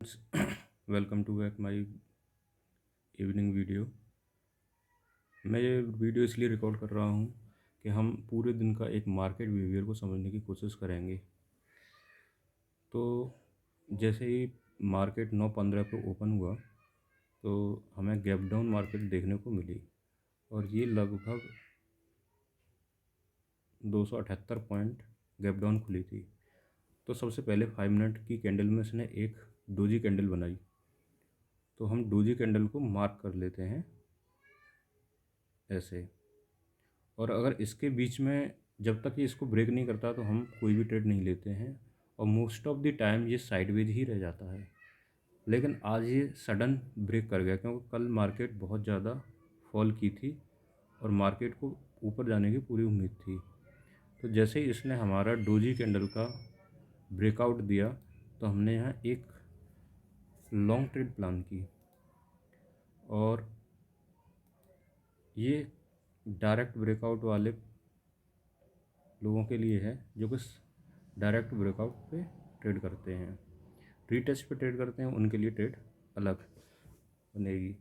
Welcome to back my evening video. मैं ये video इसलिए रिकॉर्ड कर रहा हूँ कि हम पूरे दिन का एक मार्केट बिहेवियर को समझने की कोशिश करेंगे। तो जैसे ही मार्केट 9:15 पे ओपन हुआ तो हमें गैप डाउन मार्केट देखने को मिली और ये लगभग 278 पॉइंट गैप डाउन खुली थी। तो सबसे पहले 5 मिनट की कैंडल में इसने एक डोजी कैंडल बनाई। तो हम डोजी कैंडल को मार्क कर लेते हैं ऐसे। और अगर इसके बीच में जब तक ये इसको ब्रेक नहीं करता तो हम कोई भी ट्रेड नहीं लेते हैं और मोस्ट ऑफ द टाइम ये साइडवेज ही रह जाता है। लेकिन आज ये सडन ब्रेक कर गया क्योंकि कल मार्केट बहुत ज़्यादा फॉल की थी और मार्केट को ऊपर जाने की पूरी उम्मीद थी। तो जैसे ही इसने हमारा डोजी कैंडल का ब्रेकआउट दिया तो हमने यहाँ एक लॉन्ग ट्रेड प्लान की और ये डायरेक्ट ब्रेकआउट वाले लोगों के लिए है जो कि डायरेक्ट ब्रेकआउट पे ट्रेड करते हैं। रीटेस्ट पे ट्रेड करते हैं उनके लिए ट्रेड अलग बनेगी।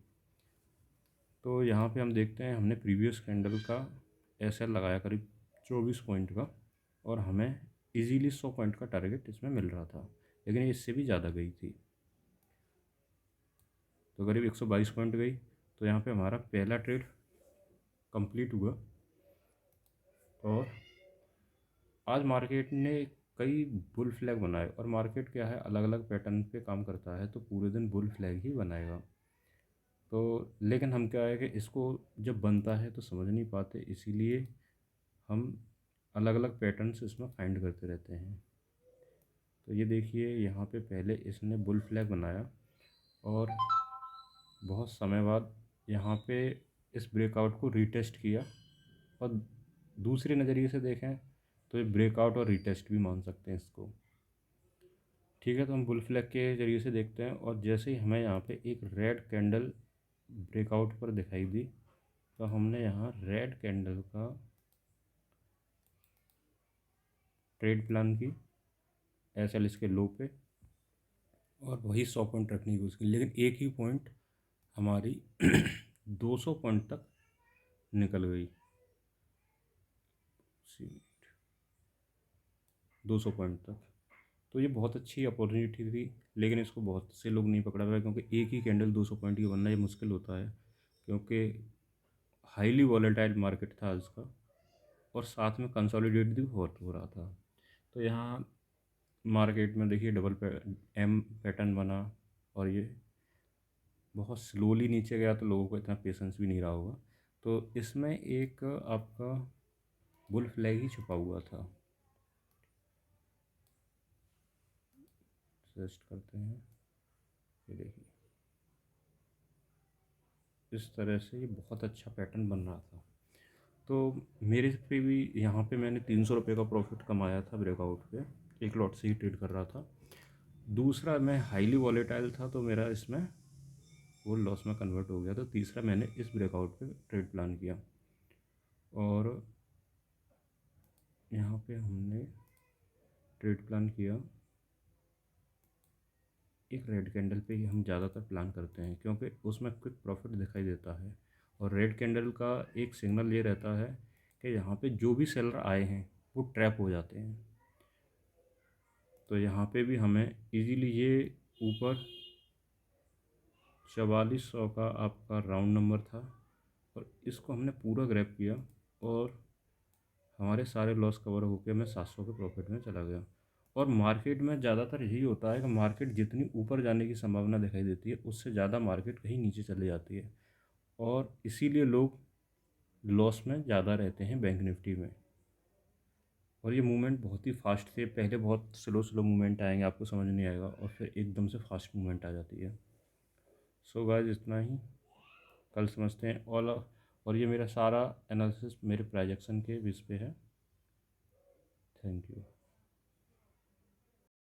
तो यहाँ पे हम देखते हैं हमने प्रीवियस कैंडल का एसएल लगाया करीब 24 पॉइंट का और हमें इजीली 100 पॉइंट का टारगेट इसमें मिल रहा था, लेकिन ये इससे भी ज़्यादा गई थी। तो करीब 122 पॉइंट गई। तो यहाँ पे हमारा पहला ट्रेड कंप्लीट हुआ और आज मार्केट ने कई बुल फ्लैग बनाए और मार्केट क्या है अलग अलग पैटर्न पे काम करता है तो पूरे दिन बुल फ्लैग ही बनाएगा। तो लेकिन हम क्या है कि इसको जब बनता है तो समझ नहीं पाते, इसीलिए हम अलग अलग पैटर्न्स इसमें फाइंड करते रहते हैं। तो ये देखिए यहाँ पे पहले इसने बुल फ्लैग बनाया और बहुत समय बाद यहाँ पे इस ब्रेकआउट को रीटेस्ट किया और दूसरे नज़रिए से देखें तो ये ब्रेकआउट और रीटेस्ट भी मान सकते हैं इसको। ठीक है, तो हम बुल फ्लैग के ज़रिए से देखते हैं और जैसे ही हमें यहाँ पे एक रेड कैंडल ब्रेकआउट पर दिखाई दी तो हमने यहाँ रेड कैंडल का ट्रेड प्लान की एसएल इसके लो पे और वही 100 पॉइंट रखने की कोशिश की, लेकिन एक ही पॉइंट हमारी 200 पॉइंट तक निकल गई। 200 पॉइंट तक तो ये बहुत अच्छी अपॉर्चुनिटी थी, लेकिन इसको बहुत से लोग नहीं पकड़ा पाए क्योंकि एक ही कैंडल 200 पॉइंट की बनना ये मुश्किल होता है क्योंकि हाईली वॉलेटाइल मार्केट था इसका और साथ में कंसोलिडेट भी बहुत हो रहा था। तो यहाँ मार्केट में देखिए डबल एम पैटर्न बना और ये बहुत स्लोली नीचे गया तो लोगों को इतना पेशेंस भी नहीं रहा होगा। तो इसमें एक आपका बुल फ्लैग ही छुपा हुआ था। सजेस्ट करते हैं, ये देखिए इस तरह से ये बहुत अच्छा पैटर्न बन रहा था। तो मेरे पे भी यहाँ पे मैंने 300 रुपये का प्रॉफिट कमाया था ब्रेकआउट पे, एक लॉट से ही ट्रेड कर रहा था। दूसरा मैं हाईली वॉलेटाइल था तो मेरा इसमें वो लॉस में कन्वर्ट हो गया। तो तीसरा मैंने इस ब्रेकआउट पे ट्रेड प्लान किया और यहाँ पे हमने ट्रेड प्लान किया। एक रेड कैंडल पे ही हम ज़्यादातर प्लान करते हैं क्योंकि उसमें क्विक प्रॉफिट दिखाई देता है और रेड कैंडल का एक सिग्नल ये रहता है कि यहाँ पे जो भी सेलर आए हैं वो ट्रैप हो जाते हैं। तो यहाँ पे भी हमें इजीली ये ऊपर 4400 का आपका राउंड नंबर था और इसको हमने पूरा ग्रैब किया और हमारे सारे लॉस कवर होकर मैं 700 के प्रॉफिट में चला गया। और मार्केट में ज़्यादातर यही होता है कि मार्केट जितनी ऊपर जाने की संभावना दिखाई देती है उससे ज़्यादा मार्केट कहीं नीचे चले जाती है और इसीलिए लोग लॉस में ज़्यादा रहते हैं बैंक निफ्टी में। और ये मूवमेंट बहुत ही फास्ट थे, पहले बहुत स्लो स्लो मूवमेंट आएंगे आपको समझ नहीं आएगा और फिर एकदम से फास्ट मूवमेंट आ जाती है। सो गाइस इतना ही, कल समझते हैं। और ये मेरा सारा एनालिसिस मेरे प्राइजेक्शन के बेस पे है। Thank you.